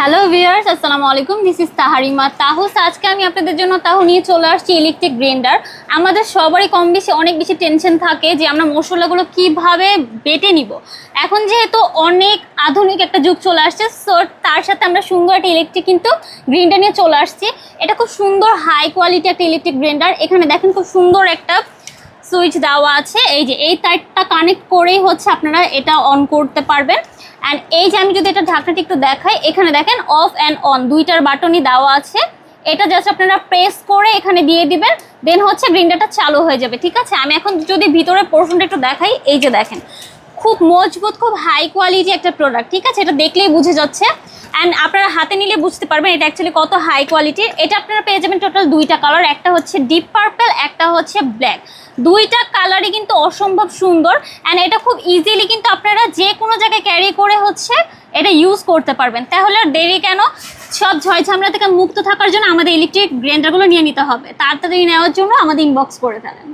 Hello viewers, আসসালামু আলাইকুম। This is Taharima Tahus. আজকে আমি আপনাদের জন্য নিয়ে চলে আসছি ইলেকট্রিক গ্রাইন্ডার। আমাদের সবারই কম বেশি অনেক বেশি টেনশন থাকে যে আমরা মশলাগুলো কিভাবে বেটে নিব। এখন যেহেতু অনেক আধুনিক একটা যুগ চলে আসছে, সো তার সাথে আমরা সুন্দর একটা ইলেকট্রিক গ্রাইন্ডার নিয়ে চলে আসছি। এটা খুব সুন্দর হাই কোয়ালিটি একটা ইলেকট্রিক গ্রাইন্ডার। এখানে দেখেন খুব সুন্দর একটা সুইচ দেওয়া আছে। এই যে এই তারটা কানেক্ট করেই আপনারা এটা অন করতে পারবেন। অ্যান্ড এই যে আমি যদি এটা ঢাকনাটা একটু দেখাই, এখানে দেখেন অফ অ্যান্ড অন দুইটার বাটনই দেওয়া আছে। এটা জাস্ট আপনারা প্রেস করে এখানে দিয়ে দিবেন, দেন গ্রাইন্ডারটা চালু হয়ে যাবে। ঠিক আছে, আমি এখন যদি ভিতরের পোর্শনটা একটু দেখাই, এই যে দেখেন খুব মজবুত, খুব হাই কোয়ালিটি একটা প্রোডাক্ট। ঠিক আছে, এটা দেখলেই বুঝে যাচ্ছে। অ্যান্ড আপনারা হাতে নিলে বুঝতে পারবেন এটা অ্যাকচুয়ালি কত হাই কোয়ালিটির। এটা আপনারা পেয়ে যাবেন টোটাল দুইটা কালার, একটা হচ্ছে ডিপ পার্পল, একটা হচ্ছে ব্ল্যাক। দুইটা কালারই কিন্তু অসম্ভব সুন্দর। অ্যান্ড এটা খুব ইজিলি আপনারা যে কোনো জায়গায় ক্যারি করে এটা ইউজ করতে পারবেন। তাহলে আর দেরি কেন, সব ঝয় ঝামেলা থেকে মুক্ত থাকার জন্য আমাদের ইলেকট্রিক গ্রাইন্ডারগুলো নিয়ে নিতে হবে। তাড়াতাড়ি নেওয়ার জন্য আমাদের ইনবক্স করে ফেলেন।